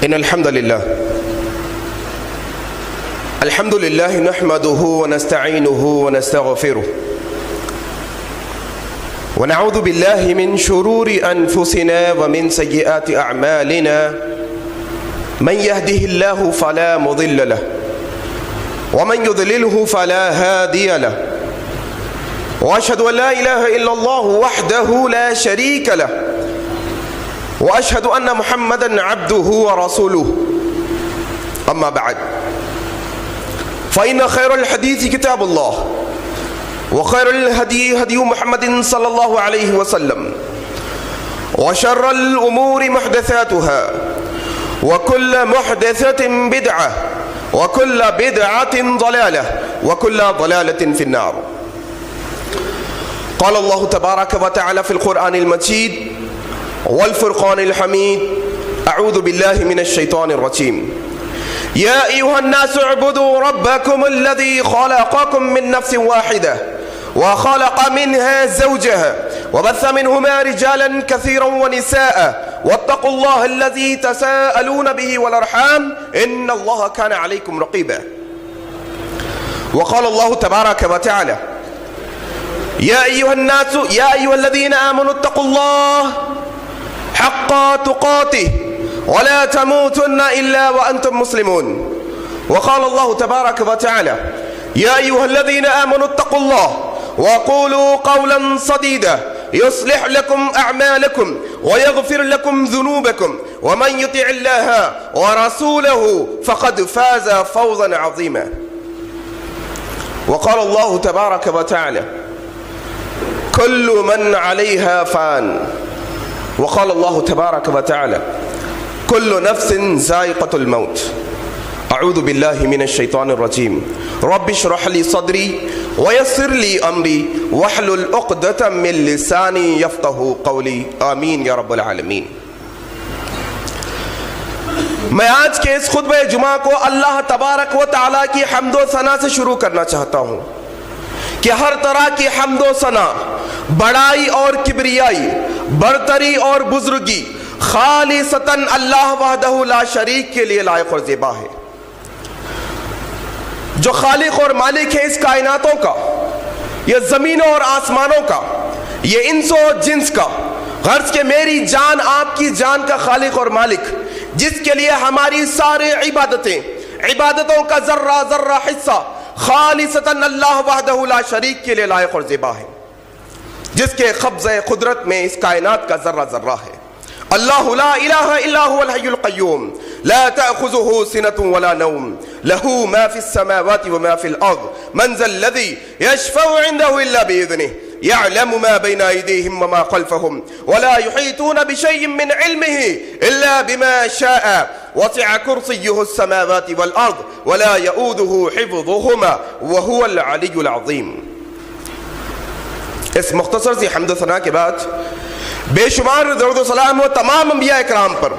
إن الحمد لله نحمده ونستعينه ونستغفره ونعوذ بالله من شرور أنفسنا ومن سيئات أعمالنا من يهده الله فلا مضل له ومن يضلله فلا هادي له وأشهد أن لا إله إلا الله وحده لا شريك له وأشهد أن محمدًا عبده ورسوله أما بعد فإن خير الحديث كتاب الله وخير الهدي هدي محمد صلى الله عليه وسلم وشر الأمور محدثاتها وكل محدثة بدعة وكل بدعة ضلالة وكل ضلالة في النار. قال الله تبارك وتعالى في القرآن المجيد والفرقان الحميد أعوذ بالله من الشيطان الرجيم يا أيها الناس اعبدوا ربكم الذي خلقكم من نفس واحدة وخلق منها زوجها وبث منهما رجالا كثيرا ونساء واتقوا الله الذي تساءلون به والأرحام إن الله كان عليكم رقيبا. وقال الله تبارك وتعالى يا أيها الناس يا أيها الذين آمنوا اتقوا الله حق تقاته ولا تموتن إلا وأنتم مسلمون. وقال الله تبارك وتعالى يا أيها الذين آمنوا اتقوا الله وقولوا قولا سديدا يصلح لكم أعمالكم ويغفر لكم ذنوبكم ومن يطع الله ورسوله فقد فاز فوزا عظيما. وقال الله تبارك وتعالى كل من عليها فان. وقال الله تبارك وتعالى كل نفس ذائقة الموت. أعوذ بالله من الشيطان الرجيم رب اشرح لي صدري ويسر لي أمري واحلل عقدة من لساني يفقهوا قولي آمین یا رب العالمین. میں آج کے اس خطبہ جمعہ کو اللہ تبارک و تعالیٰ کی حمد و ثنا سے شروع کرنا چاہتا ہوں کہ ہر طرح کی حمد و ثنا، بڑائی اور کبریائی، برتری اور بزرگی خالصتاً اللہ وحدہ لا شریک کے لیے لائق اور زیبا ہے. جو خالق اور مالک ہے اس کائناتوں کا، یہ زمینوں اور آسمانوں کا، یہ انس و جنس کا، غرض کہ میری جان آپ کی جان کا خالق اور مالک، جس کے لیے ہماری سارے عبادتوں کا ذرہ ذرہ حصہ خالصتاً اللہ وحدہ لا شریک کے لیے لائق اور زیبا ہے، جس کے قبضہ قدرت میں اس کائنات کا ذرہ ذرہ ہے. اللہ لا الہ الا هو الحی القیوم لا تأخذه سنة ولا نوم له ما في السماوات وما في الأرض من ذا الذي يشفع عنده إلا بإذنه يعلم ما بين أيديهم وما خلفهم ولا يحيطون بشيء من علمه إلا بما شاء وسع كرسيه السماوات والأرض ولا يؤوده حفظهما وهو العلي العظيم. اس مختصر سی حمد و ثنا کے بعد بے شمار درود و سلام و تمام انبیاء اکرام پر،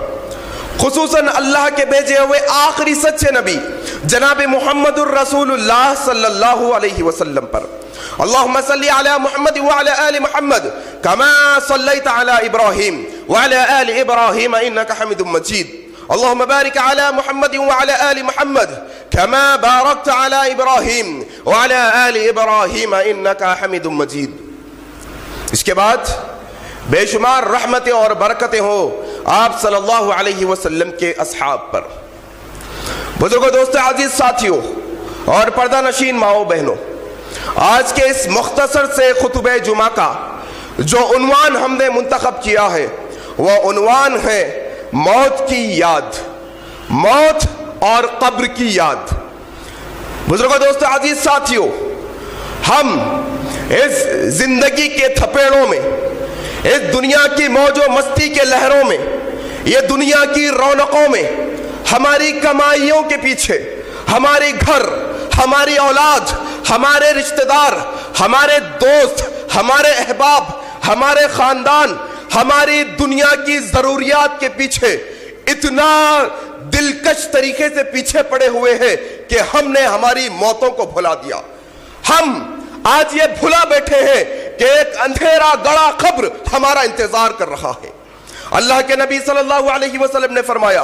خصوصاً اللہ کے بھیجے ہوئے آخری سچے نبی جناب محمد الرسول اللہ صلی اللہ علیہ وسلم پر. اللہم صلی علی محمد وعلی آل محمد کما صلیت علی ابراہیم وعلی آل ابراہیم انکا حمید مجید. اللہم بارک علی محمد وعلی آل محمد کما بارکت علی ابراہیم وعلی آل ابراہیم انکا حمید مجید. اس کے بعد بے شمار رحمتیں اور برکتیں ہو آپ صلی اللہ علیہ وسلم کے اصحاب پر. بزرگوں، دوستو، عزیز ساتھیوں اور پردہ نشین ماؤں بہنوں، آج کے اس مختصر سے خطبہ جمعہ کا جو عنوان ہم نے منتخب کیا ہے وہ عنوان ہے موت کی یاد، موت اور قبر کی یاد. بزرگوں، دوستو، عزیز ساتھیوں، ہم اس زندگی کے تھپیڑوں میں، اس دنیا کی موج و مستی کے لہروں میں، یہ دنیا کی رونقوں میں، ہماری کمائیوں کے پیچھے ہمارے گھر، ہماری اولاد، ہمارے رشتہ دار، ہمارے دوست، ہمارے احباب، ہمارے خاندان، ہماری دنیا کی ضروریات کے پیچھے اتنا دلکش طریقے سے پیچھے پڑے ہوئے ہیں کہ ہم نے ہماری موتوں کو بھلا دیا. ہم آج یہ بھلا بیٹھے ہیں کہ ایک اندھیرا گڑا قبر ہمارا انتظار کر رہا ہے. اللہ کے نبی صلی اللہ علیہ وسلم نے فرمایا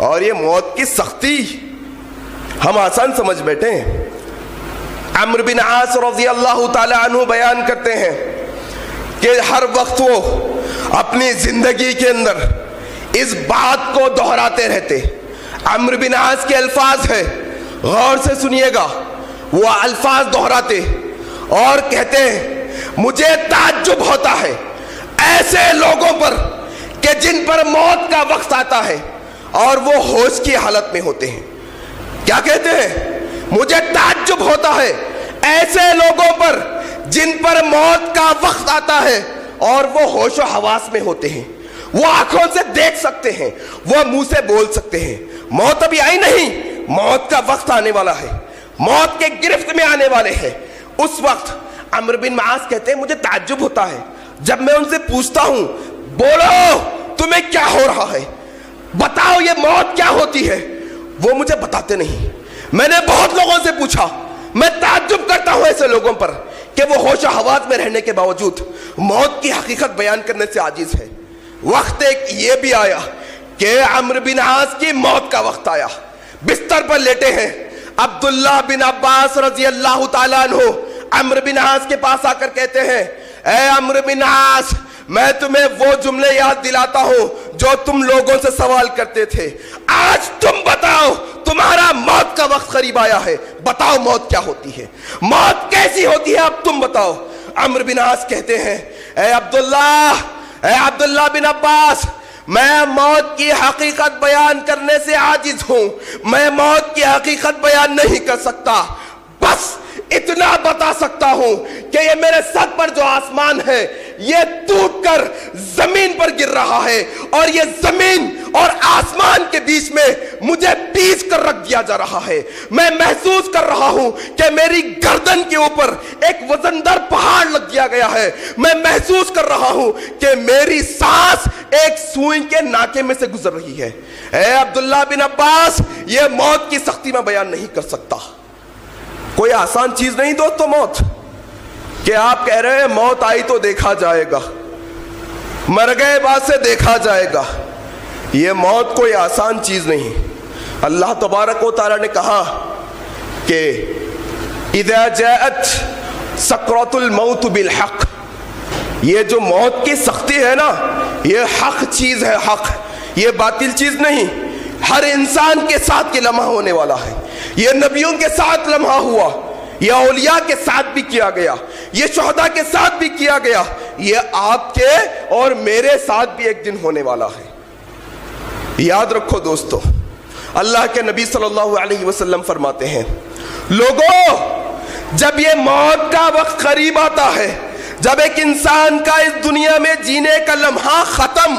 اور یہ موت کی سختی ہم آسان سمجھ بیٹھے ہیں۔ عمرو بن عاص رضی اللہ تعالی عنہ بیان کرتے ہیں کہ ہر وقت وہ اپنی زندگی کے اندر اس بات کو دہراتے رہتے۔ عمرو بن عاص کے الفاظ ہیں، غور سے سنیے گا، وہ الفاظ دہراتے اور کہتے ہیں مجھے تعجب ہوتا ہے ایسے لوگوں پر کہ جن پر موت کا وقت آتا ہے اور وہ ہوش کی حالت میں ہوتے ہیں۔ کیا کہتے ہیں؟ مجھے تعجب ہوتا ہے ایسے لوگوں پر جن پر موت کا وقت آتا ہے اور وہ ہوش و حواس میں ہوتے ہیں، وہ آنکھوں سے دیکھ سکتے ہیں، وہ منہ سے بول سکتے ہیں۔ موت ابھی آئی نہیں، موت کا وقت آنے والا ہے، موت کے گرفت میں آنے والے ہیں۔ اس وقت عمرو بن عاص کہتے ہیں مجھے تعجب ہوتا ہے جب میں ان سے پوچھتا ہوں بولو تمہیں کیا ہو رہا ہے، بتاؤ یہ موت کیا ہوتی ہے، وہ مجھے بتاتے نہیں۔ میں نے بہت لوگوں سے پوچھا، میں تعجب کرتا ہوں ایسے لوگوں پر کہ وہ ہوش و حواس میں رہنے کے باوجود موت کی حقیقت بیان کرنے سے عاجز ہے۔ وقت ایک یہ بھی آیا کہ عمرو بن عاص کی موت کا وقت آیا، بستر پر لیٹے ہیں۔ عبداللہ بن عباس رضی اللہ تعالیٰ عنہ عمرو بن عاص کے پاس آ کر کہتے ہیں اے عمرو بن عاص، میں تمہیں وہ جملے یاد دلاتا ہوں جو تم لوگوں سے سوال کرتے تھے، آج تم بتاؤ، تمہارا موت کا وقت قریب آیا ہے، بتاؤ موت کیا ہوتی ہے، موت کیسی ہوتی ہے، اب تم بتاؤ۔ عمرو بن عاص کہتے ہیں اے عبداللہ بن عباس، میں موت کی حقیقت بیان کرنے سے عاجز ہوں، میں موت کی حقیقت بیان نہیں کر سکتا، بس اتنا بتا سکتا ہوں کہ یہ میرے سر پر جو آسمان ہے یہ ٹوٹ کر زمین پر گر رہا ہے، اور یہ زمین اور آسمان کے بیچ میں مجھے پیچ کر رکھ دیا جا رہا ہے۔ میں محسوس کر رہا ہوں کہ میری گردن کے اوپر ایک وزندر پہاڑ لگ دیا گیا ہے، میں محسوس کر رہا ہوں کہ میری سانس ایک سوئی کے ناکے میں سے گزر رہی ہے۔ اے عبداللہ بن عباس، یہ موت کی سختی میں بیان نہیں کر سکتا۔ کوئی آسان چیز نہیں دوستو موت، کہ آپ کہہ رہے ہیں موت آئی تو دیکھا جائے گا، مر گئے بعد سے دیکھا جائے گا، یہ موت کوئی آسان چیز نہیں۔ اللہ تبارک و تعالی نے کہا کہ اذا جاءت سکرۃ الموت بالحق، یہ جو موت کی سختی ہے نا، یہ حق چیز ہے، حق، یہ باطل چیز نہیں۔ ہر انسان کے ساتھ یہ لمحہ ہونے والا ہے، یہ نبیوں کے ساتھ لمحہ ہوا، یہ اولیاء کے ساتھ بھی کیا گیا، یہ شہداء کے ساتھ بھی کیا گیا، یہ آپ کے اور میرے ساتھ بھی ایک دن ہونے والا ہے۔ یاد رکھو دوستو، اللہ کے نبی صلی اللہ علیہ وسلم فرماتے ہیں لوگوں، جب یہ موت کا وقت قریب آتا ہے، جب ایک انسان کا اس دنیا میں جینے کا لمحہ ختم،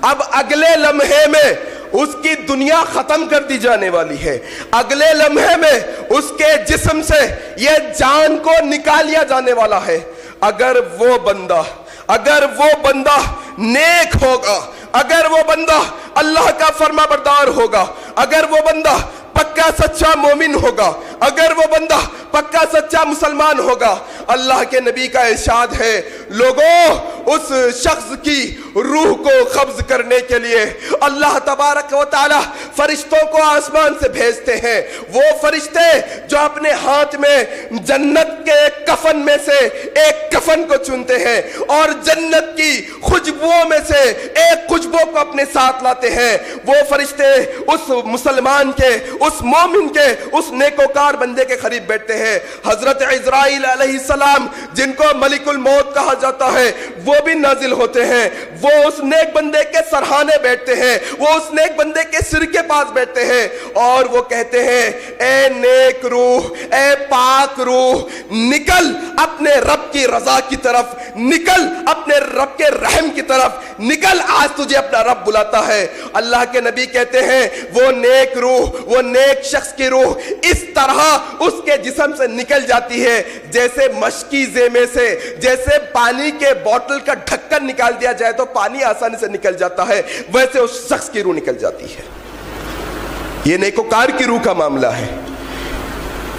اب اگلے لمحے میں اس کی دنیا ختم کر دی جانے والی ہے، اگلے لمحے میں اس کے جسم سے یہ جان کو نکالیا جانے والا ہے۔ اگر وہ بندہ نیک ہوگا، اگر وہ بندہ اللہ کا فرما بردار ہوگا، اگر وہ بندہ پکا سچا مومن ہوگا، اگر وہ بندہ پکا سچا مسلمان ہوگا، اللہ کے نبی کا ارشاد ہے لوگوں، اس شخص کی روح کو قبض کرنے کے لیے اللہ تبارک و تعالی فرشتوں کو آسمان سے بھیجتے ہیں۔ وہ فرشتے جو اپنے ہاتھ میں جنت کے کفن میں سے ایک کفن کو چنتے ہیں اور جنت کی خوشبوؤں میں سے ایک خوشبو کو اپنے ساتھ لاتے ہیں، وہ فرشتے اس مسلمان کے، اس مومن کے، اس نیکوکار بندے کے قریب بیٹھتے ہیں۔ حضرت عزرائیل علیہ السلام جن کو ملک الموت کہا جاتا ہے، وہ بھی نازل ہوتے ہیں، وہ اس نیک بندے کے سرہانے بیٹھتے ہیں، وہ اس نیک بندے کے سر کے پاس بیٹھتے ہیں اور وہ کہتے ہیں اے نیک روح، اے پاک روح، نکل اپنے رب کی رضا کی طرف، نکل اپنے رب کے رحم کی طرف، نکل، آج تجھے اپنا رب بلاتا ہے۔ اللہ کے نبی کہتے ہیں وہ نیک روح، وہ نیک شخص کی روح اس طرح اس کے جسم سے نکل جاتی ہے جیسے مشکی زیمے سے، جیسے پانی کے بوتل کا ڈھکن نکال دیا جائے تو پانی آسانی سے نکل جاتا ہے، ویسے اس شخص کی روح نکل جاتی ہے۔ یہ نیکوکار کی روح کا معاملہ ہے،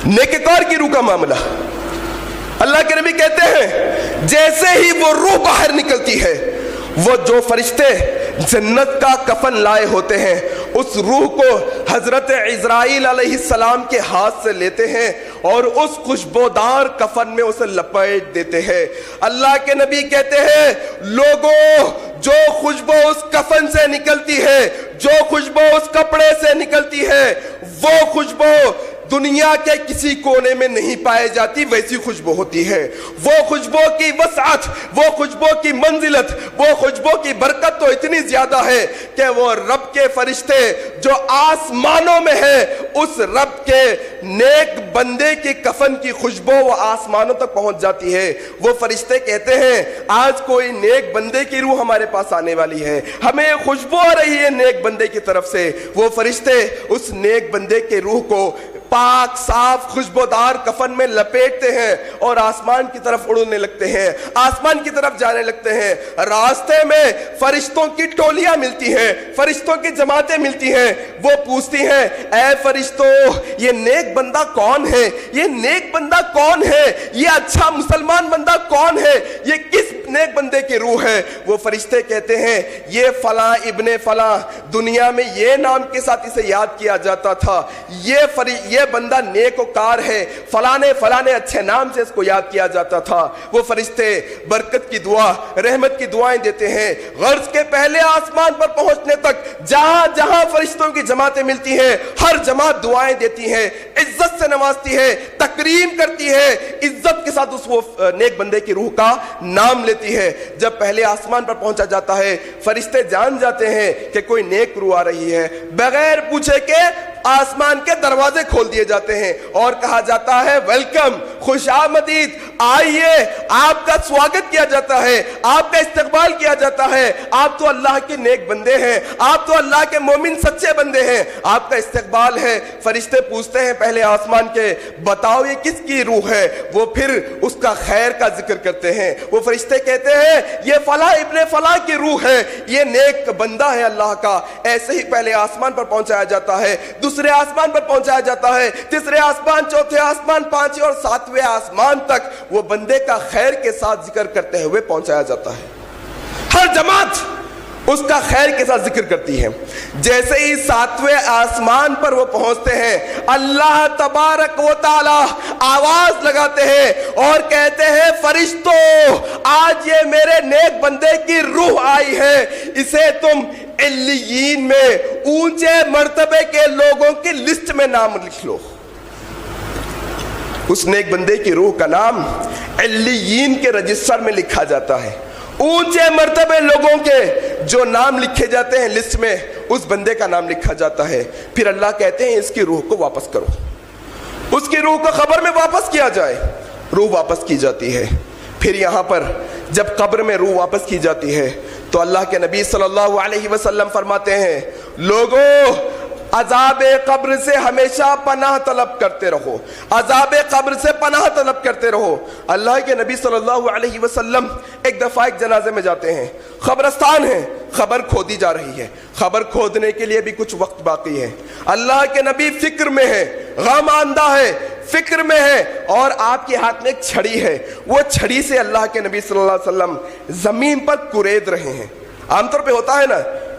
نیکوکار کی روح کا معاملہ۔ اللہ کے نبی کہتے ہیں جیسے ہی وہ روح باہر نکلتی ہے، وہ جو فرشتے جنت کا کفن لائے ہوتے ہیں اس روح کو حضرت عزرائیل علیہ السلام کے ہاتھ سے لیتے ہیں اور اس خوشبودار کفن میں اسے لپیٹ دیتے ہیں۔ اللہ کے نبی کہتے ہیں لوگوں جو خوشبو اس کفن سے نکلتی ہے، جو خوشبو اس کپڑے سے نکلتی ہے، وہ خوشبو دنیا کے کسی کونے میں نہیں پائے جاتی، ویسی خوشبو ہوتی ہے۔ وہ خوشبو کی وسعت، وہ خوشبو کی منزلت، وہ خوشبو کی برکت تو اتنی زیادہ ہے کہ وہ رب کے فرشتے جو آسمانوں میں ہیں، اس رب کے نیک بندے کی کفن کی خوشبو وہ آسمانوں تک پہنچ جاتی ہے۔ وہ فرشتے کہتے ہیں آج کوئی نیک بندے کی روح ہمارے پاس آنے والی ہے، ہمیں خوشبو آ رہی ہے نیک بندے کی طرف سے۔ وہ فرشتے اس نیک بندے کے روح کو پاک صاف خوشبودار کفن میں لپیٹتے ہیں اور آسمان کی طرف اڑنے لگتے ہیں، آسمان کی طرف جانے لگتے ہیں۔ راستے میں فرشتوں کی ٹولیاں ملتی ہیں، فرشتوں کی جماعتیں ملتی ہیں۔ وہ پوچھتی ہیں اے فرشتوں یہ نیک بندہ کون ہے، یہ نیک بندہ کون ہے، یہ اچھا مسلمان بندہ کون ہے، یہ کس نیک بندے کی روح ہے؟ وہ فرشتے کہتے ہیں یہ فلاں ابن فلاں، دنیا میں یہ نام کے ساتھ اسے یاد کیا جاتا تھا، یہ بندہ نیک وکار ہے، فلانے فلانے اچھے نام سے اس کو یاد کیا جاتا تھا۔ وہ فرشتے برکت کی دعا، رحمت کی دعائیں دیتے ہیں۔ غرض کے پہلے آسمان پر پہنچنے تک جہاں جہاں فرشتوں کی جماعتیں ملتی ہیں، ہر جماعت دعائیں دیتی ہے، عزت سے نوازتی ہے، تکریم کرتی ہے، عزت کے ساتھ اس وہ نیک بندے کی روح کا نام لیتی ہے۔ جب پہلے آسمان پر پہنچا جاتا ہے، فرشتے جان جاتے ہیں کہ کوئی نیک روح آ رہی ہے، بغیر پوچھے کہ آسمان کے دروازے کھول دیے جاتے ہیں اور کہا جاتا ہے ویلکم، خوش آمدید، آئیے، آپ کا سواگت کیا جاتا ہے، آپ کا استقبال کیا جاتا ہے۔ آپ تو اللہ کے نیک بندے ہیں، آپ تو اللہ کے مومن سچے بندے ہیں، آپ کا استقبال ہے۔ فرشتے پوچھتے ہیں پہلے آسمان کے بتاؤ یہ کس کی روح ہے؟ وہ پھر اس کا خیر کا ذکر کرتے ہیں۔ وہ فرشتے کہتے ہیں یہ فلاں ابن فلاں کی روح ہے، یہ نیک بندہ ہے اللہ کا۔ ایسے ہی پہلے آسمان پر پہنچایا جاتا ہے، دوسرے آسمان پر پہنچایا جاتا ہے، تیسرے آسمان، چوتھے آسمان، پانچویں اور ساتویں آسمان تک وہ بندے کا خیر کے ساتھ ذکر کرتے ہوئے پہنچایا جاتا ہے۔ ہر جماعت اس کا خیر کے ساتھ ذکر کرتی ہے۔ جیسے ہی ساتویں آسمان پر وہ پہنچتے ہیں، اللہ تبارک و تعالی آواز لگاتے ہیں اور کہتے ہیں فرشتوں آج یہ میرے نیک بندے کی روح آئی ہے، اسے تم علیین میں اونچے مرتبے کے لوگوں کی لسٹ میں نام لکھ لو۔ اس نیک بندے کی روح کا نام علیین کے رجسٹر میں لکھا جاتا ہے۔ اونچے مرتبے لوگوں کے جو نام لکھے جاتے ہیں لسٹ میں، اس بندے کا نام لکھا جاتا ہے۔ پھر اللہ کہتے ہیں اس کی روح کو واپس کرو، اس کی روح کو قبر میں واپس کیا جائے۔ روح واپس کی جاتی ہے۔ پھر یہاں پر جب قبر میں روح واپس کی جاتی ہے تو اللہ کے نبی صلی اللہ علیہ وسلم فرماتے ہیں لوگوں عذاب قبر سے ہمیشہ پناہ طلب کرتے رہو، عذاب قبر سے پناہ طلب کرتے رہو۔ اللہ کے نبی صلی اللہ علیہ وسلم ایک دفعہ ایک جنازے میں جاتے ہیں، قبرستان ہے، خبر کھودی جا رہی ہے، خبر کھودنے کے لیے بھی کچھ وقت باقی ہے۔ اللہ کے نبی فکر میں ہے، غم آندہ ہے، فکر میں ہے، اور آپ کے ہاتھ میں ایک چھڑی ہے۔ وہ چھڑی سے اللہ کے نبی صلی اللہ علیہ وسلم زمین پر کورید رہے ہیں۔ عام طور پہ ہوتا ہے نا،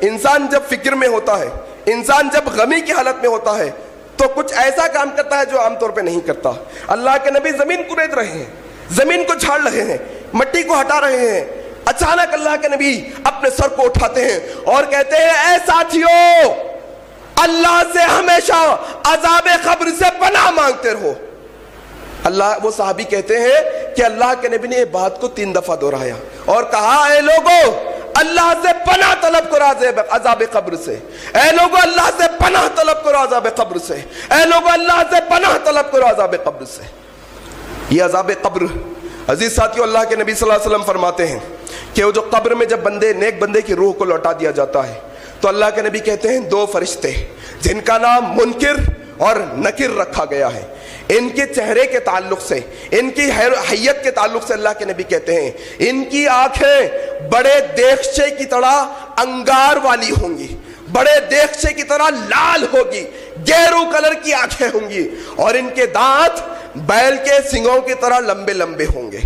انسان جب فکر میں ہوتا ہے، انسان جب غمی کی حالت میں ہوتا ہے تو کچھ ایسا کام کرتا ہے جو عام طور پہ نہیں کرتا۔ اللہ کے نبی زمین کورید رہے ہیں، زمین کو جھاڑ رہے ہیں، مٹی کو ہٹا رہے ہیں۔ اچانک اللہ کے نبی اپنے سر کو اٹھاتے ہیں اور کہتے ہیں اے ساتھیو، اللہ سے ہمیشہ عذاب قبر سے پناہ مانگتے رہو۔ اللہ، وہ صحابی کہتے ہیں کہ اللہ کے نبی نے یہ بات کو 3 دفعہ دہرایا اور کہا اے لوگو اللہ سے پناہ طلب کرو عذاب قبر سے، اے لوگو اللہ سے پناہ طلب کرو عذاب قبر سے، اے لوگو اللہ سے پناہ طلب کرو عذاب قبر سے۔ یہ عذاب قبر، عزیز ساتھیو، اللہ کے نبی صلی اللہ علیہ وسلم فرماتے ہیں کہ وہ جو قبر میں جب نیک بندے کی روح کو لوٹا دیا جاتا ہے تو اللہ کے نبی کہتے ہیں 2 فرشتے جن کا نام منکر اور نکر رکھا گیا ہے، ان کے چہرے کے تعلق سے، ان کی حیت کے تعلق سے اللہ کے نبی کہتے ہیں ان کی آنکھیں بڑے دیگچے کی طرح انگار والی ہوں گی، بڑے دیگچے کی طرح لال ہوگی، گیرو کلر کی آنکھیں ہوں گی، اور ان کے دانت بیل کے سنگوں کی طرح لمبے لمبے ہوں گے۔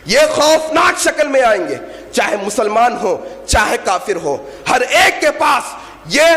یہ خوفناک شکل میں آئیں گے، چاہے مسلمان ہو چاہے کافر ہو، ہر ایک کے پاس یہ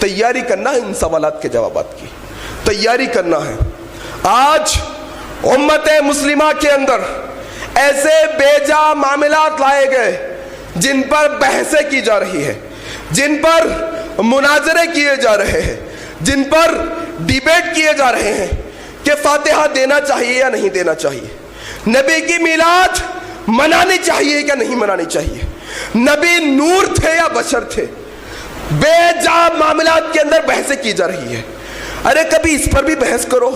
تیاری کرنا ہے ان سوالات کے جوابات کی، تیاری کرنا ہے۔ آج امت مسلمہ کے اندر ایسے بے جا معاملات لائے گئے جن پر بحثیں کی جا رہی ہے، جن پر مناظرے کیے جا رہے ہیں، جن پر ڈیبیٹ کیے جا رہے ہیں کہ فاتحہ دینا چاہیے یا نہیں دینا چاہیے، نبی کی میلاد منانی چاہیے یا نہیں منانی چاہیے، نبی نور تھے یا بشر تھے، بے جا معاملات کے اندر بحثیں کی جا رہی ہے۔ ارے کبھی اس پر بھی بحث کرو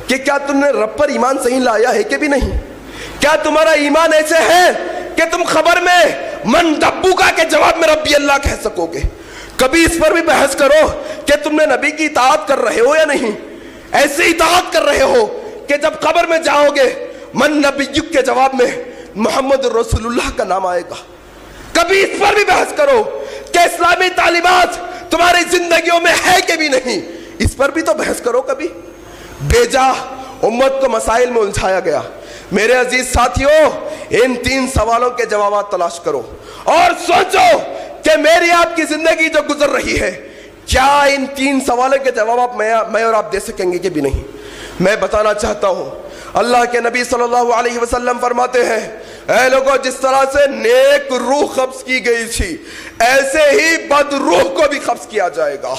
کہ کیا تم نے رب پر ایمان صحیح لایا ہے کہ بھی نہیں؟ کیا تمہارا ایمان ایسے ہے کہ تم خبر میں من دبوکا کے جواب میں ربی اللہ کہہ سکو گے؟ کبھی اس پر بھی بحث کرو کہ تم نے نبی کی اطاعت کر رہے ہو یا نہیں، ایسے اطاعت کر رہے ہو کہ جب قبر میں جاؤ گے من نبیک کے جواب میں محمد رسول اللہ کا نام آئے گا۔ کبھی اس پر بھی بحث کرو کہ اسلامی تعلیمات تمہاری زندگیوں میں ہے کہ بھی نہیں، اس پر بھی تو بحث کرو۔ کبھی بے جا امت کو مسائل میں الجھایا گیا۔ میرے عزیز ساتھیوں، ان 3 سوالوں کے جوابات تلاش کرو اور سوچو کہ میری آپ کی زندگی جو گزر رہی ہے، کیا ان 3 سوالوں کے جواب میں اور آپ دے سکیں گے کہ بھی نہیں؟ میں بتانا چاہتا ہوں، اللہ کے نبی صلی اللہ علیہ وسلم فرماتے ہیں، اے لوگوں، جس طرح سے نیک روح قبض کی گئی تھی ایسے ہی بد روح کو بھی قبض کیا جائے گا۔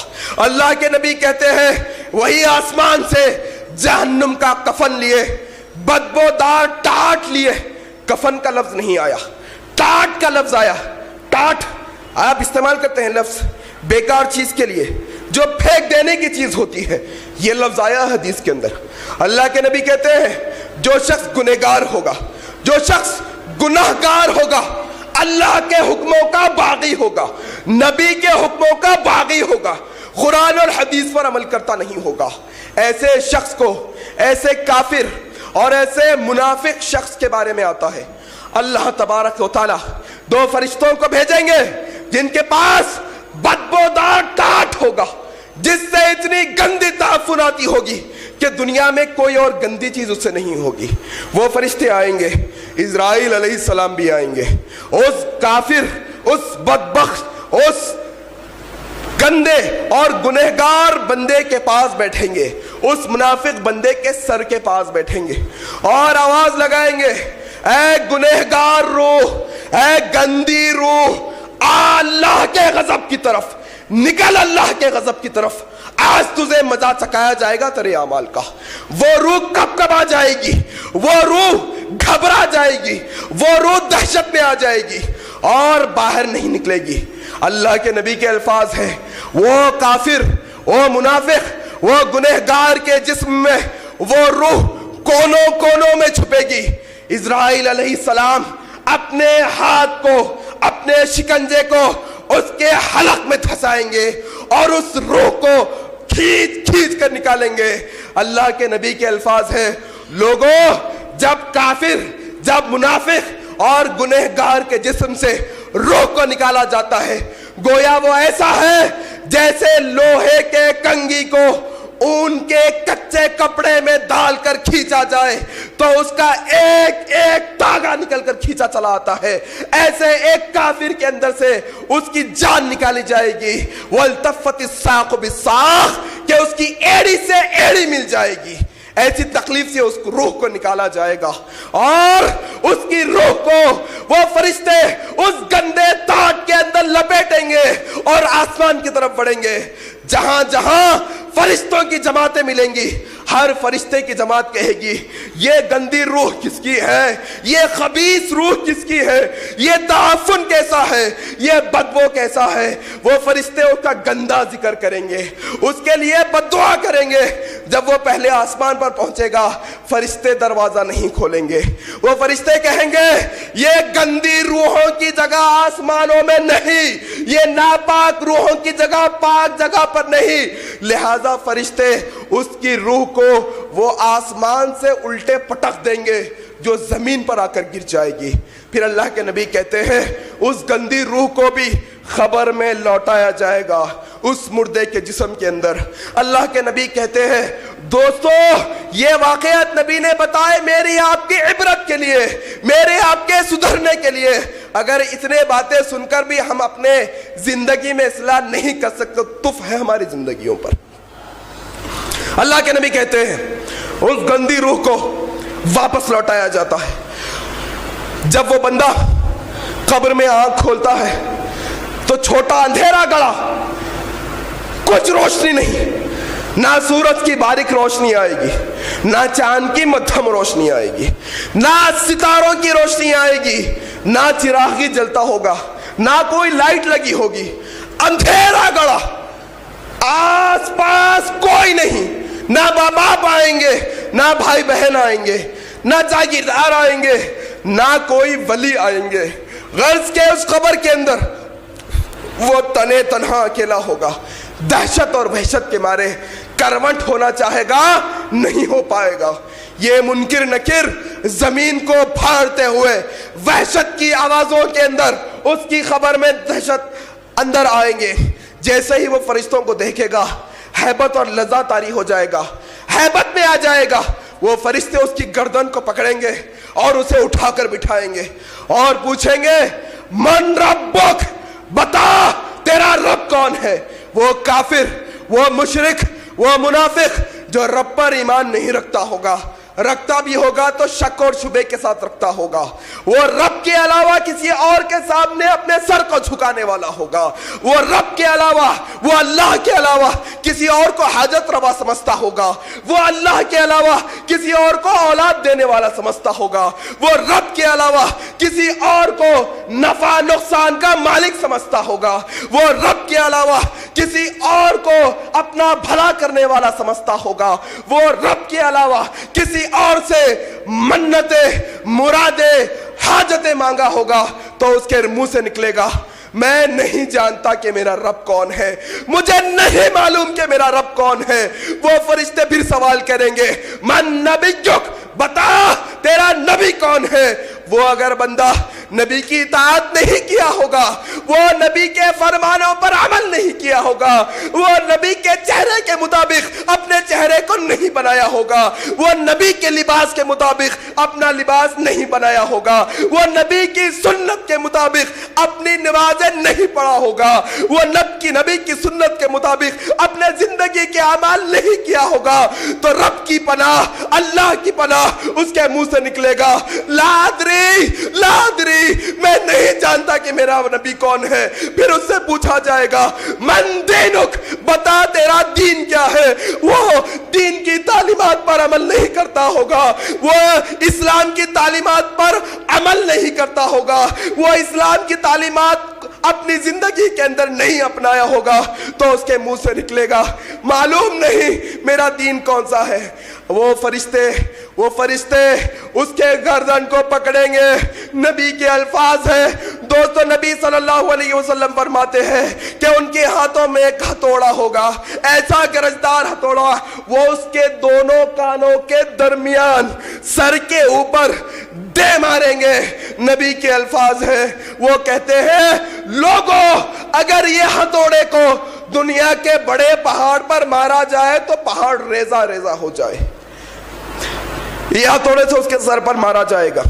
اللہ کے نبی کہتے ہیں، وہی آسمان سے جہنم کا کفن لیے، بدبودار ٹاٹ لیے، کفن کا لفظ نہیں آیا، ٹاٹ کا لفظ آیا۔ ٹاٹ آپ استعمال کرتے ہیں لفظ بیکار چیز کے لیے، جو پھینک دینے کی چیز ہوتی ہے، یہ لفظ آیا حدیث کے اندر۔ اللہ کے نبی کہتے ہیں، جو شخص گنہگار ہوگا، جو شخص گناہگار ہوگا، اللہ کے حکموں کا باغی ہوگا، نبی کے حکموں کا باغی ہوگا، قرآن اور حدیث پر عمل کرتا نہیں ہوگا، ایسے شخص کو، ایسے کافر اور ایسے منافق شخص کے بارے میں آتا ہے، اللہ تبارک و تعالی 2 فرشتوں کو بھیجیں گے جن کے پاس بدبودار ٹاٹ ہوگا، جس سے اتنی گندی تعفن آتی ہوگی کہ دنیا میں کوئی اور گندی چیز اس سے نہیں ہوگی۔ وہ فرشتے آئیں گے، اسرائیل علیہ السلام بھی آئیں گے، اس کافر، اس بدبخت، اس گندے اور گنہگار بندے کے پاس بیٹھیں گے، اس منافق بندے کے سر کے پاس بیٹھیں گے اور آواز لگائیں گے، اے گنہگار روح، اے گندی روح، آ اللہ کے غضب کی طرف، نکل اللہ کے غضب کی طرف، آج تجھے مزہ چکایا جائے گا تیرے اعمال کا۔ وہ روح کب کب آ جائے گی، وہ روح گھبرا جائے گی، وہ روح دہشت میں آ جائے گی اور باہر نہیں نکلے گی۔ اللہ کے نبی کے الفاظ ہیں، وہ کافر، وہ منافق، وہ گنہگار کے جسم میں وہ روح کونوں کونوں میں چھپے گی۔ اسرائیل علیہ السلام اپنے ہاتھ کو، اپنے شکنجے کو اس کے حلق میں دھسائیں گے اور اس روح کو کھینچ کھینچ کر نکالیں گے۔ اللہ کے نبی کے الفاظ ہیں، لوگوں، جب کافر، جب منافق اور گنہگار کے جسم سے روح کو نکالا جاتا ہے، گویا وہ ایسا ہے جیسے لوہے کے کنگھی کو اون کے کچے کپڑے میں ڈال کر کھینچا جائے تو اس کا ایک ایک دھاگا نکل کر کھینچا چلا آتا ہے، ایسے ایک کافر کے اندر سے اس کی جان نکالی جائے گی۔ وَالْتَفَّتِ السَّاقُ بِالسَّاقِ، کہ اس کی ایڑی سے ایڑی مل جائے گی، ایسی تکلیف سے اس روح کو نکالا جائے گا اور اس کی روح کو وہ فرشتے اس گندے ٹاٹ کے اندر لپیٹیں گے اور آسمان کی طرف بڑھیں گے۔ جہاں جہاں فرشتوں کی جماعتیں ملیں گی، ہر فرشتے کی جماعت کہے گی، یہ گندی روح کس کی ہے، یہ خبیث روح کس کی ہے، یہ تعفن کیسا ہے، یہ بدبو کیسا ہے۔ وہ فرشتے اس کا گندا ذکر کریں گے، اس کے لیے بد دعا کریں گے۔ جب وہ پہلے آسمان پر پہنچے گا، فرشتے دروازہ نہیں کھولیں گے، وہ فرشتے کہیں گے، یہ گندی روحوں کی جگہ آسمانوں میں نہیں، یہ ناپاک روحوں کی جگہ پاک جگہ پر نہیں، لہذا فرشتے اس کی روح کو وہ آسمان سے الٹے پٹک دیں گے جو زمین پر آ کر گر جائے گی۔ پھر اللہ کے نبی کہتے ہیں، اس گندی روح کو بھی خبر میں لوٹایا جائے گا اس مردے کے جسم کے اندر۔ اللہ کے نبی کہتے ہیں دوستو یہ واقعات نبی نے بتائے میری آپ کی عبرت کے لیے، میرے آپ کے سدھرنے کے لیے۔ اگر اتنے باتیں سن کر بھی ہم اپنے زندگی میں اصلاح نہیں کر سکتے، تف ہے ہماری زندگیوں پر۔ اللہ کے نبی کہتے ہیں اس گندی روح کو واپس لوٹایا جاتا ہے۔ جب وہ بندہ قبر میں آنکھ کھولتا ہے تو چھوٹا اندھیرا گڑا، کچھ روشنی نہیں، نہ سورج کی باریک روشنی آئے گی، نہ چاند کی مدھم روشنی آئے گی، نہ ستاروں کی روشنی آئے گی، نہ چراغی جلتا ہوگا، نہ کوئی لائٹ لگی ہوگی، اندھیرا گڑا، آس پاس کوئی نہیں، نہ ماں باپ آئیں گے، نہ بھائی بہن آئیں گے، نہ جاگیردار آئیں گے، نہ کوئی ولی آئیں گے۔ غرض کے اس قبر کے اندر وہ تنے تنہا اکیلا ہوگا، دہشت اور وحشت کے مارے کروٹ ہونا چاہے گا، نہیں ہو پائے گا۔ یہ منکر نکر زمین کو پھاڑتے ہوئے وحشت کی آوازوں کے اندر اس کی خبر میں دہشت اندر آئیں گے۔ جیسے ہی وہ فرشتوں کو دیکھے گا ہیبت اور لذا طاری ہو جائے گا، ہیبت میں آ جائے گا۔ وہ فرشتے اس کی گردن کو پکڑیں گے اور اسے اٹھا کر بٹھائیں گے اور پوچھیں گے من ربک، بتا تیرا رب کون ہے؟ وہ کافر، وہ مشرک، وہ منافق جو رب پر ایمان نہیں رکھتا ہوگا، رکھتا بھی ہوگا تو شک اور شبے کے ساتھ رکھتا ہوگا، وہ رب کے علاوہ کسی اور کے سامنے اپنے سر کو جھکانے والا ہوگا، وہ رب کے علاوہ، وہ اللہ کے علاوہ کسی اور کو حاجت روا سمجھتا ہوگا، وہ اللہ کے علاوہ کسی اور کو اولاد دینے والا سمجھتا ہوگا، وہ رب کے علاوہ کسی اور کو نفع نقصان کا مالک سمجھتا ہوگا، وہ رب کے علاوہ کسی اور کو اپنا بھلا کرنے والا سمجھتا ہوگا، وہ رب کے علاوہ کسی اور سے منتیں، مرادیں، حاجتیں مانگا ہوگا، تو اس کے منہ سے نکلے گا میں نہیں جانتا کہ میرا رب کون ہے، مجھے نہیں معلوم کہ میرا رب کون ہے۔ وہ فرشتے پھر سوال کریں گے من نبیک، بتا تیرا نبی کون ہے؟ وہ اگر بندہ نبی کی اطاعت نہیں کیا ہوگا، وہ نبی کے فرمانوں پر عمل نہیں کیا ہوگا، وہ نبی کے چہرے کے مطابق اپنے چہرے کو نہیں بنایا ہوگا، وہ نبی کے لباس کے مطابق اپنا لباس نہیں بنایا ہوگا، وہ نبی کی سنت کے مطابق اپنی نمازیں نہیں پڑھا ہوگا، وہ نبی کی سنت کے مطابق اپنے زندگی کے اعمال نہیں کیا ہوگا، تو رب کی پناہ، اللہ کی پناہ اس کے منہ سے نکلے گا لا ادری، میں نہیں جانتا کہ میرا نبی کون ہے۔ پھر اس سے پوچھا جائے گا من دینک، بتا تیرا دین کیا ہے؟ وہ دین کی تعلیمات پر عمل نہیں کرتا ہوگا، وہ اسلام کی تعلیمات پر عمل نہیں کرتا ہوگا، وہ اسلام کی تعلیمات اپنی زندگی کے اندر نہیں اپنایا ہوگا، تو اس کے منہ سے نکلے گا معلوم نہیں میرا دین کون سا ہے۔ وہ فرشتے اس کے گردن کو پکڑیں گے۔ نبی کے الفاظ ہیں دوستو، نبی صلی اللہ علیہ وسلم فرماتے ہیں کہ ان کے ہاتھوں میں ایک ہتھوڑا ہوگا، ایسا گرجدار ہتھوڑا، وہ اس کے دونوں کانوں کے درمیان سر کے اوپر دے ماریں گے۔ نبی کے الفاظ ہیں، وہ کہتے ہیں لوگوں اگر یہ ہتھوڑے کو دنیا کے بڑے پہاڑ پر مارا جائے تو پہاڑ ریزہ ریزہ ہو جائے، یہ ہتھوڑے سے اس کے سر پر مارا جائے گا،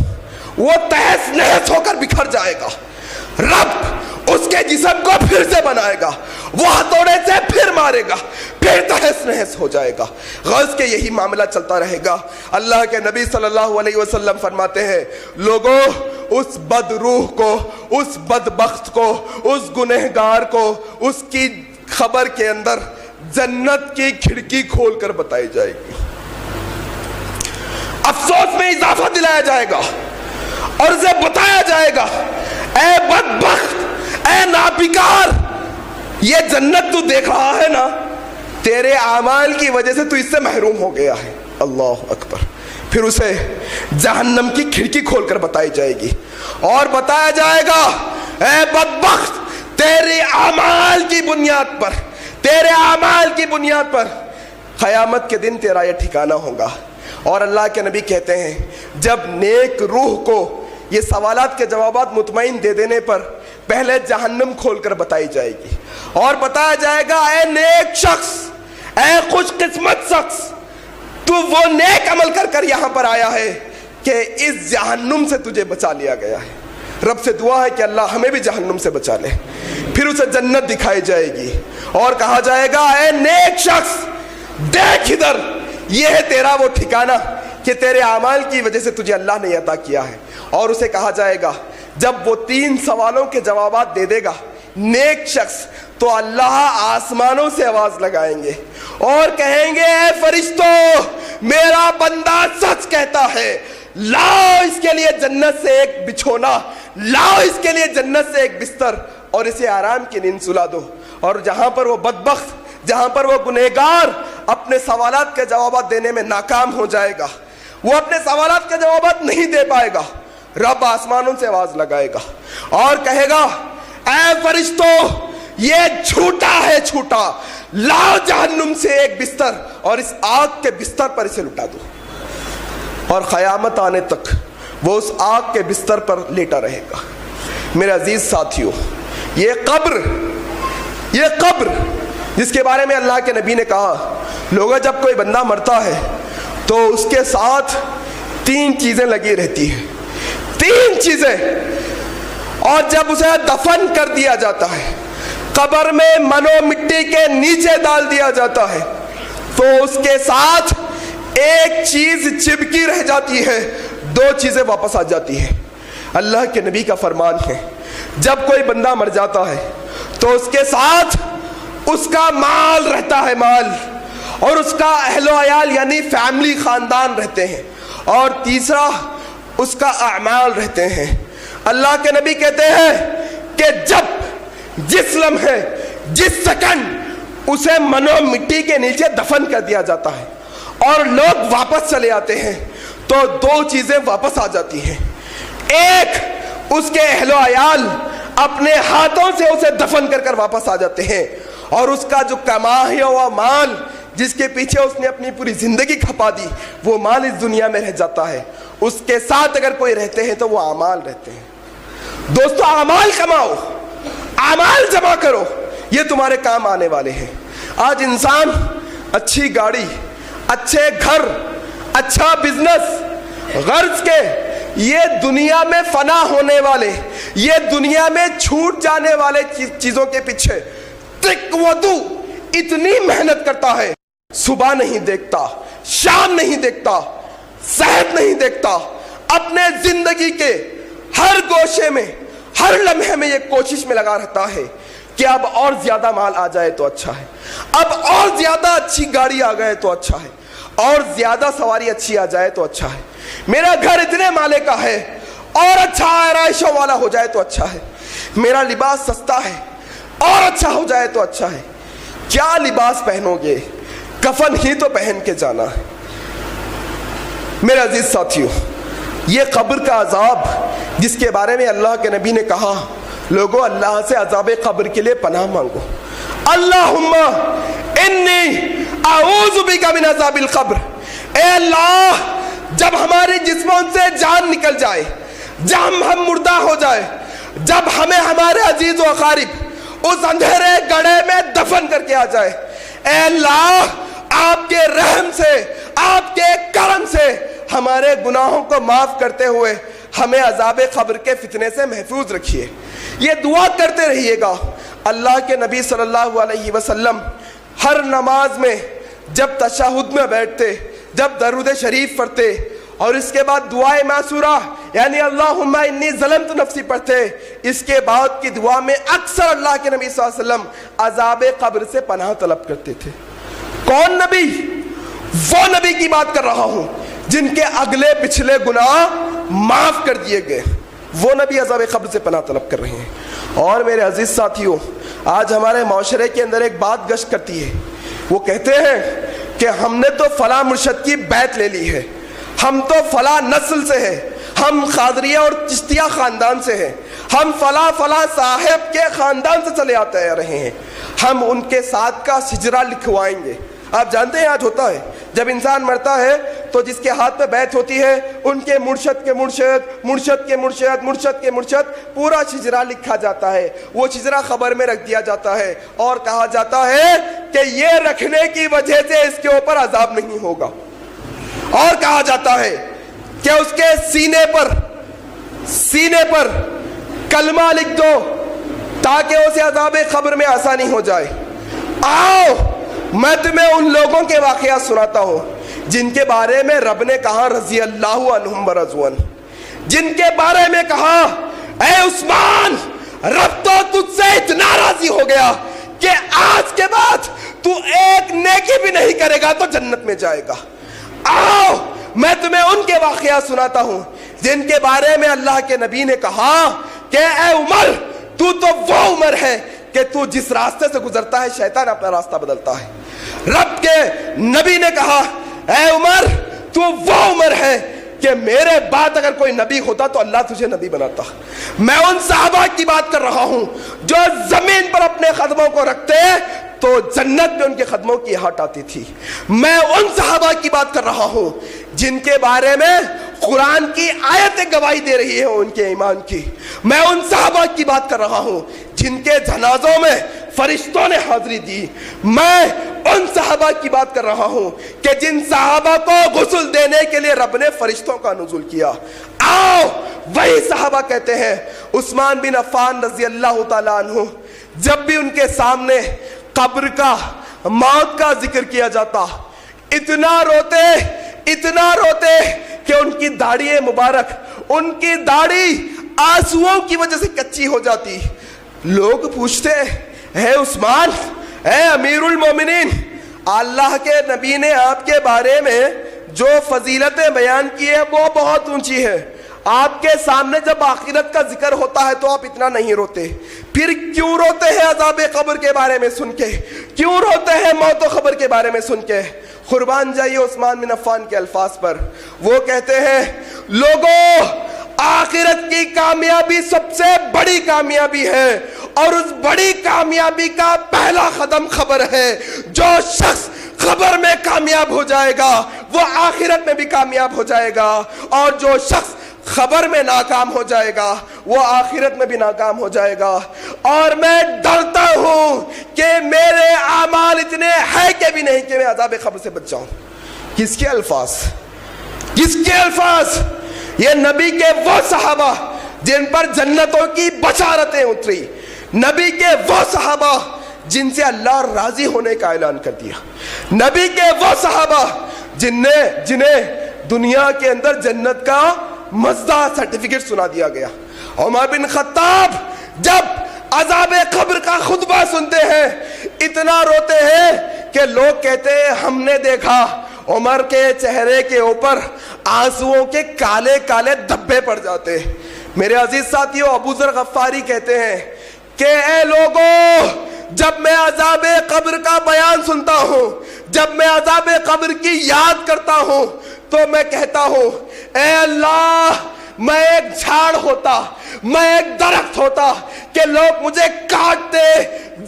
وہ تہس نہس ہو کر بکھر جائے گا، رب اس کے جسم کو پھر سے بنائے گا، وہ ہتھوڑے سے پھر مارے گا، پھر تہس نہس ہو جائے گا۔ غرض کے یہی معاملہ چلتا رہے گا۔ اللہ کے نبی صلی اللہ علیہ وسلم فرماتے ہیں لوگوں اس بد روح کو، اس بدبخت کو، اس گنہگار کو، اس کی خبر کے اندر جنت کی کھڑکی کھول کر بتائی جائے گی، افسوس میں اضافہ دلایا جائے گا اور اسے بتایا جائے گا اے بدبخت، اے ناپکار، یہ جنت تو دیکھ رہا ہے نا، تیرے اعمال کی وجہ سے تو اس سے محروم ہو گیا ہے۔ اللہ اکبر۔ پھر اسے جہنم کی کھڑکی کھول کر بتائی جائے گی اور بتایا جائے گا اے بدبخت، تیرے اعمال کی بنیاد پر، تیرے اعمال کی بنیاد پر قیامت کے دن تیرا یہ ٹھکانہ ہوگا۔ اور اللہ کے نبی کہتے ہیں جب نیک روح کو یہ سوالات کے جوابات مطمئن دے دینے پر پہلے جہنم کھول کر بتائی جائے گی اور بتایا جائے گا اے نیک شخص، اے خوش قسمت شخص، تو وہ نیک عمل کر کر یہاں پر آیا ہے کہ اس جہنم سے تجھے بچا لیا گیا ہے۔ رب سے دعا ہے کہ اللہ ہمیں بھی جہنم سے بچا لے۔ پھر اسے جنت دکھائی جائے گی اور کہا جائے گا اے نیک شخص دیکھ ادھر، یہ ہے تیرا وہ ٹھکانہ کہ تیرے اعمال کی وجہ سے تجھے اللہ نے عطا کیا ہے۔ اور اسے کہا جائے گا جب وہ 3 سوالوں کے جوابات دے دے گا نیک شخص، تو اللہ آسمانوں سے آواز لگائیں گے اور کہیں گے اے فرشتوں، میرا بندہ سچ کہتا ہے، لاؤ اس کے لیے جنت سے ایک بچھونا، لاؤ اس کے لیے جنت سے ایک بستر اور اسے آرام کی نیند سلا دو۔ اور جہاں پر وہ بدبخت، جہاں پر وہ گنہگار اپنے سوالات کے جوابات دینے میں ناکام ہو جائے گا، وہ اپنے سوالات کے جوابات نہیں دے پائے گا، رب آسمانوں سے آواز لگائے گا اور کہے گا اے فرشتوں، یہ جھوٹا ہے، جھوٹا، لاؤ جہنم سے ایک بستر اور اس آگ کے بستر پر اسے لٹا دو۔ اور قیامت آنے تک وہ اس آگ کے بستر پر لیٹا رہے گا۔ میرے عزیز ساتھیوں، یہ قبر جس کے بارے میں اللہ کے نبی نے کہا، لوگوں جب کوئی بندہ مرتا ہے تو اس کے ساتھ 3 چیزیں لگی رہتی ہیں، 3 چیزیں، اور جب اسے دفن کر دیا جاتا ہے، قبر میں منو مٹی کے نیچے ڈال دیا جاتا ہے، تو اس کے ساتھ ایک چیز چپکی رہ جاتی ہے، 2 چیزیں واپس آ جاتی ہیں۔ اللہ کے نبی کا فرمان ہے جب کوئی بندہ مر جاتا ہے تو اس کے ساتھ اس کا مال رہتا ہے، مال، اور اس کا اہل و عیال یعنی فیملی، خاندان رہتے ہیں، اور تیسرا اس کا اعمال رہتے ہیں۔ اللہ کے نبی کہتے ہیں کہ جس لمحے، جس سیکنڈ اسے منو مٹی کے نیچے دفن کر دیا جاتا ہے اور لوگ واپس چلے آتے ہیں تو 2 چیزیں واپس آ جاتی ہیں۔ ایک، اس کے اہل و عیال اپنے ہاتھوں سے اسے دفن کر کر واپس آ جاتے ہیں، اور اس کا جو کمایا ہوا مال جس کے پیچھے اس نے اپنی پوری زندگی کھپا دی، وہ مال اس دنیا میں رہ جاتا ہے۔ اس کے ساتھ اگر کوئی رہتے ہیں تو وہ اعمال رہتے ہیں۔ دوستو، اعمال کماؤ، اعمال جمع کرو، یہ تمہارے کام آنے والے ہیں۔ آج انسان اچھی گاڑی، اچھے گھر، اچھا بزنس غرض کے یہ دنیا میں فنا ہونے والے، یہ دنیا میں چھوٹ جانے والے چیزوں کے پیچھے تک ودو اتنی محنت کرتا ہے، صبح نہیں دیکھتا، شام نہیں دیکھتا، صحت نہیں دیکھتا، اپنے زندگی کے ہر گوشے میں، ہر لمحے میں یہ کوشش میں لگا رہتا ہے کہ اب اور زیادہ مال آ جائے تو اچھا ہے، اب اور زیادہ اچھی گاڑی آ گئے تو اچھا ہے، اور زیادہ سواری اچھی آ جائے تو اچھا ہے، میرا گھر اتنے مالے کا ہے اور اچھا آرائشوں والا ہو جائے تو اچھا ہے، میرا لباس سستا ہے اور اچھا ہو جائے تو اچھا ہے۔ کیا لباس پہنو گے؟ کفن ہی تو پہن کے جانا ہے۔ میرے عزیز ساتھیوں، یہ قبر کا عذاب جس کے بارے میں اللہ کے نبی نے کہا، لوگوں اللہ سے عذاب قبر کے لیے پناہ مانگو۔ اللہم انی اعوذ بک من عذاب القبر، اے اللہ جب ہمارے جسموں سے جان نکل جائے، جب ہم مردہ ہو جائے، جب ہمیں ہمارے عزیز و اقارب اس اندھیرے گڑھے میں دفن کر کے آ جائے، اے اللہ آپ کے رحم سے، آپ کے کرم سے ہمارے گناہوں کو معاف کرتے ہوئے ہمیں عذاب قبر کے فتنے سے محفوظ رکھیے۔ یہ دعا کرتے رہیے گا۔ اللہ کے نبی صلی اللہ علیہ وسلم ہر نماز میں جب تشہد میں بیٹھتے، جب درود شریف پڑھتے اور اس کے بعد دعائے معصورہ یعنی اللہم انی ظلمت نفسی پڑھتے، اس کے بعد کی دعا میں اکثر اللہ کے نبی صلی اللہ علیہ وسلم عذاب قبر سے پناہ طلب کرتے تھے۔ کون نبی؟ وہ نبی کی بات کر رہا ہوں جن کے اگلے پچھلے گناہ معاف کر دیے گئے، وہ نبی عذاب قبر سے پناہ طلب کر رہے ہیں۔ اور میرے عزیز ساتھیوں، آج ہمارے معاشرے کے اندر ایک بات گشت کرتی ہے، وہ کہتے ہیں کہ ہم نے تو فلاں مرشد کی بیعت لے لی ہے، ہم تو فلاں نسل سے ہیں، ہم قادریہ اور چشتیہ خاندان سے ہیں، ہم فلاں صاحب کے خاندان سے چلے آتے رہے ہیں، ہم ان کے ساتھ کا شجرہ لکھوائیں گے۔ آپ جانتے ہیں آج ہوتا ہے جب انسان مرتا ہے تو جس کے ہاتھ میں بیعت ہوتی ہے ان کے مرشد کے مرشد، مرشد کے مرشد، مرشد کے مرشد، پورا شجرہ لکھا جاتا ہے. وہ شجرہ خبر میں رکھ دیا جاتا ہے اور کہا جاتا ہے کہ یہ رکھنے کی وجہ سے اس کے اوپر عذاب نہیں ہوگا. اور کہا جاتا ہے کہ اس کے سینے پر کلمہ لکھ دو تاکہ اسے عذاب قبر میں آسانی ہو جائے. آؤ میں تمہیں ان لوگوں کے واقعات سناتا ہوں جن کے بارے میں رب نے کہا رضی اللہ عنہم ورضوا عنہ، جن کے بارے میں کہا اے عثمان رب تو تجھ سے اتنا راضی ہو گیا کہ آج کے بعد تو ایک نیکی بھی نہیں کرے گا تو جنت میں جائے گا. آؤ میں تمہیں ان کے واقعات سناتا ہوں جن کے بارے میں اللہ کے نبی نے کہا کہ اے عمر تو وہ عمر ہے کہ تو جس راستے سے گزرتا ہے شیطان اپنا راستہ بدلتا ہے. رب کے نبی نے کہا اے عمر تو وہ عمر ہے کہ میرے بعد اگر کوئی نبی ہوتا تو اللہ تجھے نبی بناتا. میں ان صحابہ کی بات کر رہا ہوں جو زمین پر اپنے قدموں کو رکھتے تو جنت میں ان کے قدموں کی ہٹ آتی تھی. میں ان صحابہ کی بات کر رہا ہوں جن کے بارے میں قرآن کی آیتیں گواہی دے رہی ہیں ان کے ایمان کی. میں ان صحابہ کی بات کر رہا ہوں جن کے جنازوں میں فرشتوں نے حاضری دی. میں ان صحابہ کی بات کر رہا ہوں کہ جن صحابہ کو غسل دینے کے لیے رب نے فرشتوں کا نزول کیا. آؤ وہی صحابہ کہتے ہیں عثمان بن عفان رضی اللہ تعالیٰ عنہ جب بھی ان کے سامنے قبر کا موت کا ذکر کیا جاتا اتنا روتے کہ ان کی داڑھی مبارک، ان کی داڑھی آنسوؤں کی وجہ سے کچی ہو جاتی. لوگ پوچھتے اے عثمان، اے امیر المومنین، اللہ کے نبی نے آپ کے بارے میں جو فضیلتیں بیان کی ہے وہ بہت اونچی ہے، آپ کے سامنے جب آخرت کا ذکر ہوتا ہے تو آپ اتنا نہیں روتے، پھر کیوں روتے ہیں عذاب قبر کے بارے میں سن کے؟ کیوں روتے ہیں موت و خبر کے بارے میں سن کے؟ قربان جائیے عثمان بن عفان کے الفاظ پر. وہ کہتے ہیں لوگوں آخرت کی کامیابی سب سے بڑی کامیابی ہے اور اس بڑی کامیابی کا پہلا قدم خبر ہے. جو شخص خبر میں کامیاب ہو جائے گا وہ آخرت میں بھی کامیاب ہو جائے گا، اور جو شخص خبر میں ناکام ہو جائے گا وہ آخرت میں بھی ناکام ہو جائے گا. اور میں ڈرتا ہوں کہ میرے اعمال اتنے ہیں کہ بھی نہیں کہ میں عذاب قبر سے بچ جاؤں. کس کے الفاظ؟ یہ نبی کے وہ صحابہ جن پر جنتوں کی بشارتیں اتری، نبی کے وہ صحابہ جن سے اللہ راضی ہونے کا اعلان کر دیا، نبی کے وہ صحابہ جنہیں دنیا کے اندر جنت کا مزدہ سرٹیفکیٹ سنا دیا گیا. عمر بن خطاب جب عذاب قبر کا خطبہ سنتے ہیں اتنا روتے ہیں کہ لوگ کہتے ہیں ہم نے دیکھا عمر کے چہرے کے اوپر آنسوؤں کے کالے کالے دھبے پڑ جاتے. میرے عزیز ساتھیوں، ابو ذر غفاری کہتے ہیں کہ اے لوگوں جب میں عذاب قبر کا بیان سنتا ہوں، جب میں عذاب قبر کی یاد کرتا ہوں تو میں کہتا ہوں اے اللہ میں ایک جھاڑ ہوتا، میں ایک درخت ہوتا کہ لوگ مجھے کاٹتے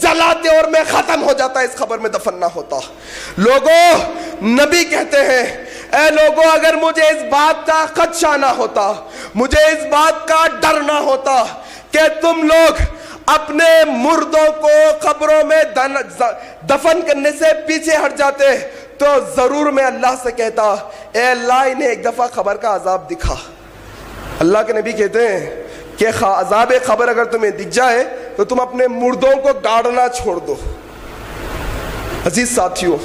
جلاتے اور میں ختم ہو جاتا، اس خبر میں دفن نہ ہوتا. لوگوں نبی کہتے ہیں اے لوگوں اگر مجھے اس بات کا خدشہ نہ ہوتا، مجھے اس بات کا ڈر نہ ہوتا کہ تم لوگ اپنے مردوں کو قبروں میں دفن کرنے سے پیچھے ہٹ جاتے تو ضرور میں اللہ سے کہتا اے اللہ انہیں ایک دفعہ قبر کا عذاب دکھا. اللہ کے نبی کہتے ہیں کہ عذاب قبر اگر تمہیں دکھ جائے تو تم اپنے مردوں کو گاڑنا چھوڑ دو. عزیز ساتھیوں،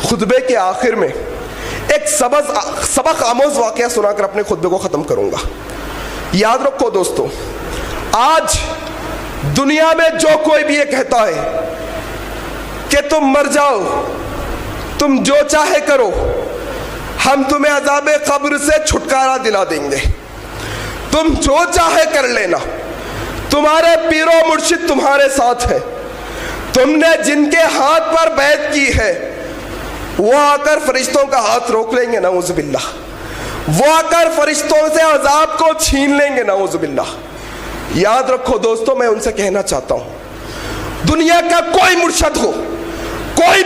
خطبے کے آخر میں ایک سبق آموز واقعہ سنا کر اپنے خطبے کو ختم کروں گا. یاد رکھو دوستو، آج دنیا میں جو کوئی بھی یہ کہتا ہے کہ تم مر جاؤ، تم جو چاہے کرو، ہم تمہیں عذاب قبر سے چھٹکارا دلا دیں گے، تم جو چاہے کر لینا، تمہارے پیر و مرشد تمہارے ساتھ ہے، تم نے جن کے ہاتھ پر بیعت کی ہے وہ آ کر فرشتوں کا ہاتھ روک لیں گے نعوذ باللہ، وہ آ کر فرشتوں سے عذاب کو چھین لیں گے نعوذ باللہ. یاد رکھو دوستو، میں ان سے کہنا چاہتا ہوں دنیا کا کوئی مرشد ہو، کوئی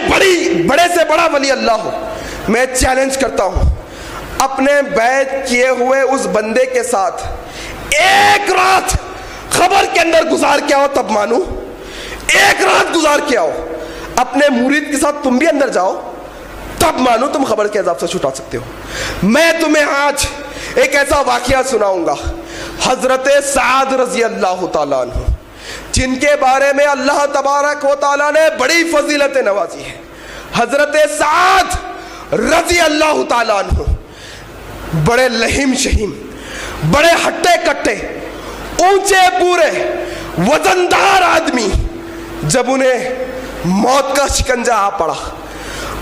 بڑے سے بڑا ولی اللہ ہو، میں چیلنج کرتا ہوں اپنے بیعت کیے ہوئے اس بندے کے ساتھ ایک رات خبر کے اندر گزار کے آؤ تب مانو. ایک رات گزار کے آؤ, اپنے مرید کے ساتھ تم بھی اندر جاؤ تب مانو تم خبر کے عذاب سے چھٹا سکتے ہو. میں تمہیں آج ایک ایسا واقعہ سناؤں گا, حضرت سعد رضی اللہ تعالیٰ عنہ, جن کے بارے میں اللہ تبارک و تعالیٰ نے بڑی فضیلت نوازی ہے. حضرت سعد رضی اللہ تعالیٰ عنہ بڑے لہیم شہیم, بڑے ہٹے کٹے, اونچے پورے وزندار آدمی. جب انہیں موت کا شکنجہ آ پڑا,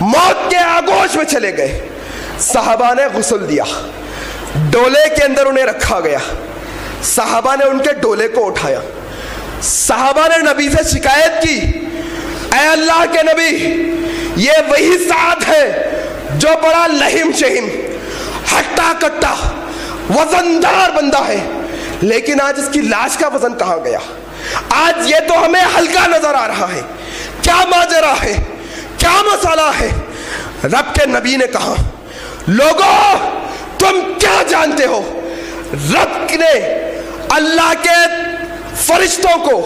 موت کے آگوش میں چلے گئے, صحابہ نے غسل دیا, ڈولے کے اندر انہیں رکھا گیا. صحابہ نے ان کے ڈولے کو اٹھایا. صحابہ نے نبی سے شکایت کی, اے اللہ کے نبی, یہ وہی سعد ہے جو بڑا لہیم شہیم, ہٹا کٹا, وزندار بندہ ہے, لیکن آج اس کی لاش کا وزن کہاں گیا؟ آج یہ تو ہمیں ہلکا نظر آ رہا ہے. کیا ماجرا ہے, کیا مسئلہ ہے؟ رب کے نبی نے کہا, لوگوں تم کیا جانتے ہو؟ رب نے اللہ کے فرشتوں کو,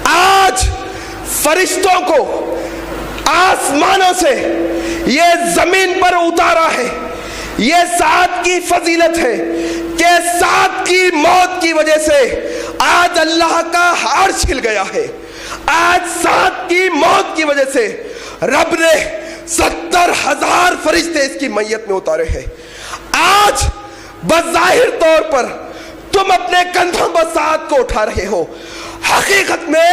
آج فرشتوں کو آسمانوں سے یہ زمین پر اتارا ہے. یہ سعد کی فضیلت ہے کہ سعد کی موت کی وجہ سے آج اللہ کا عرش ہل گیا ہے. آج سعد کی موت کی وجہ سے رب نے 70,000 فرشتے اس کی میت میں اتارے ہیں. آج بظاہر طور پر تم اپنے کندھوں پر سعد کو اٹھا رہے ہو, حقیقت میں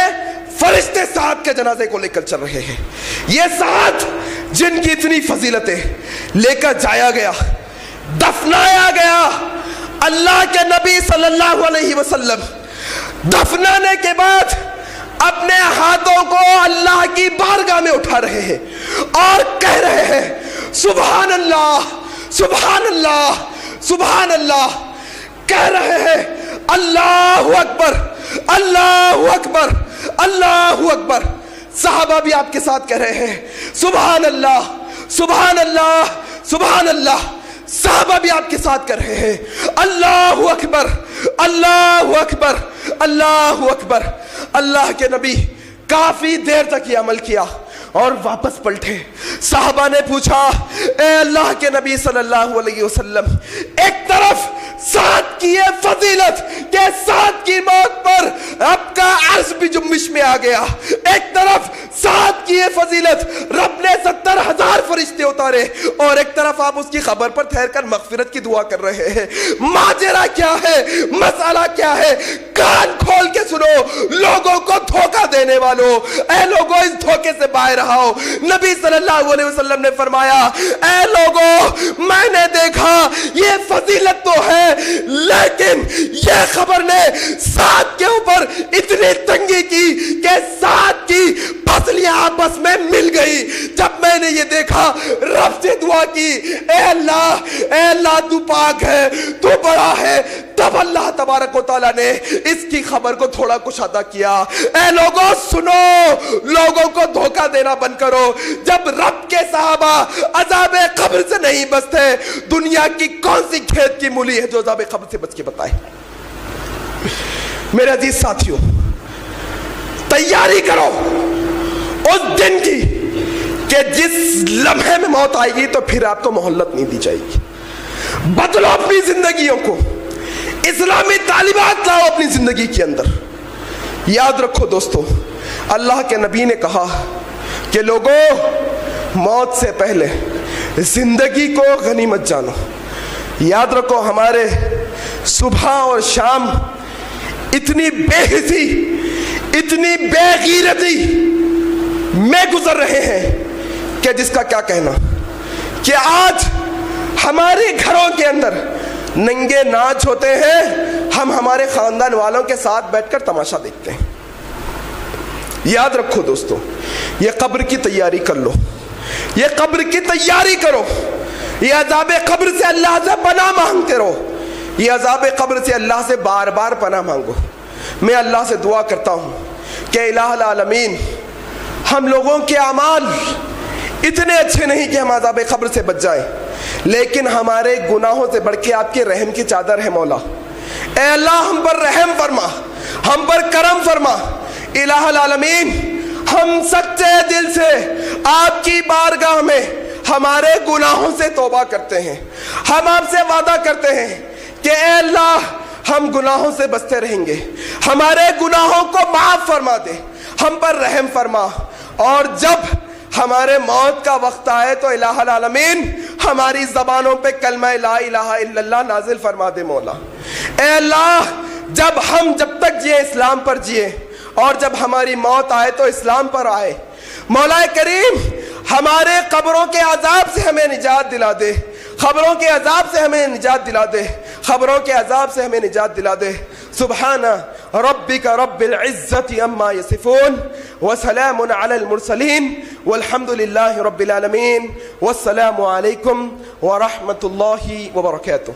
فرشتے سعد کے جنازے کو لے کر چل رہے ہیں. یہ سعد جن کی اتنی فضیلتیں لے کر جایا گیا, دفنایا گیا. اللہ کے نبی صلی اللہ علیہ وسلم دفنانے کے بعد اپنے ہاتھوں کو اللہ کی بارگاہ میں اٹھا رہے ہیں اور کہہ رہے ہیں, سبحان اللہ, سبحان اللہ, سبحان اللہ. کہہ رہے ہیں اللہ اکبر, اللہ اکبر, اللہ اکبر. صحابہ بھی آپ کے ساتھ کہہ رہے ہیں سبحان اللہ, سبحان اللہ, سبحان اللہ. صحابہ بھی آپ کے ساتھ کر رہے ہیں اللہ اکبر, اللہ اکبر, اللہ اکبر. اللہ کے نبی کافی دیر تک یہ عمل کیا اور واپس پلٹے. صحابہ نے پوچھا, اے اللہ کے نبی صلی اللہ علیہ وسلم, ایک طرف سعد کی یہ فضیلت کہ سعد کی موت پر رب کا عرش بھی جنبش میں آ گیا, ایک طرف سعد کی یہ فضیلت رب نے 70,000 فرشتے اتارے, اور ایک طرف آپ اس کی خبر پر ٹھہر کر مغفرت کی دعا کر رہے ہیں. ماجرا کیا ہے, مسئلہ کیا ہے؟ کان کھول کے سنو لوگوں کو دھوکہ دینے والوں, اے لوگوں اس دھوکے سے باہر آؤ. نبی صلی اللہ علیہ وسلم نے فرمایا, اے لوگوں میں نے دیکھا یہ فضیلت تو ہے, لیکن یہ خبر نے سعد کے اوپر اتنی تنگی کی کہ سعد کی پسلیاں آپس میں مل گئی. جب میں نے یہ دیکھا رب سے دعا کی, اے اللہ تو پاک ہے, تو بڑا ہے. تب اللہ تبارک و تعالیٰ نے اس کی خبر کو تھوڑا کچھ ادا کیا. اے لوگوں سنو, لوگوں کو دھوکہ دینا بند کرو. جب رب کے صحابہ عذاب قبر سے نہیں بچتے, دنیا کی کون سی کھیت کی مولی ہے جو عذاب قبر سے بچ کے بتائے؟ میرے عزیز ساتھیوں, تیاری کرو اس دن کی کہ جس لمحے میں موت آئے گی تو پھر آپ کو مہلت نہیں دی جائے گی. بدلو اپنی زندگیوں کو, اسلامی تعلیمات لاؤ اپنی زندگی کے اندر. یاد رکھو دوستو, اللہ کے نبی نے کہا کہ لوگوں موت سے پہلے زندگی کو غنیمت جانو. یاد رکھو ہمارے صبح اور شام اتنی بے حسی, اتنی بے غیرتی میں گزر رہے ہیں کہ جس کا کیا کہنا. کہ آج ہمارے گھروں کے اندر ننگے ناچ ہوتے ہیں, ہم ہمارے خاندان والوں کے ساتھ بیٹھ کر تماشا دیکھتے ہیں. یاد رکھو دوستو, یہ قبر کی تیاری کر لو, یہ قبر کی تیاری کرو. یہ عذاب قبر سے اللہ سے پناہ مانگتے رہو, یہ عذاب قبر سے اللہ سے بار بار پناہ مانگو. میں اللہ سے دعا کرتا ہوں کہ الہ العالمین ہم لوگوں کے اعمال اتنے اچھے نہیں کہ ہم عذاب قبر سے بچ جائیں, لیکن ہمارے گناہوں سے بڑھ کے آپ کے رحم کی چادر ہے مولا. اے اللہ ہم پر رحم فرما, ہم پر کرم فرما. الہ العالمین, ہم سچے دل سے آپ کی بارگاہ میں ہمارے گناہوں سے توبہ کرتے ہیں. ہم آپ سے وعدہ کرتے ہیں کہ اے اللہ ہم گناہوں سے بچتے رہیں گے, ہمارے گناہوں کو معاف فرما دے, ہم پر رحم فرما. اور جب ہمارے موت کا وقت آئے تو الہ العالمین ہماری زبانوں پہ کلمہ لا الہ الا اللہ نازل فرما دے مولا. اے اللہ جب تک جیے اسلام پر جیے, اور جب ہماری موت آئے تو اسلام پر آئے. مولا کریم ہمارے قبروں کے عذاب سے ہمیں نجات دلا دے, قبروں کے عذاب سے ہمیں نجات دلا دے, قبروں کے عذاب سے ہمیں نجات دلا دے. سبحان ربک رب العزت عما یصفون وسلام علی المرسلین والحمد للہ رب العالمین. والسلام علیکم ورحمۃ اللہ وبرکاتہ.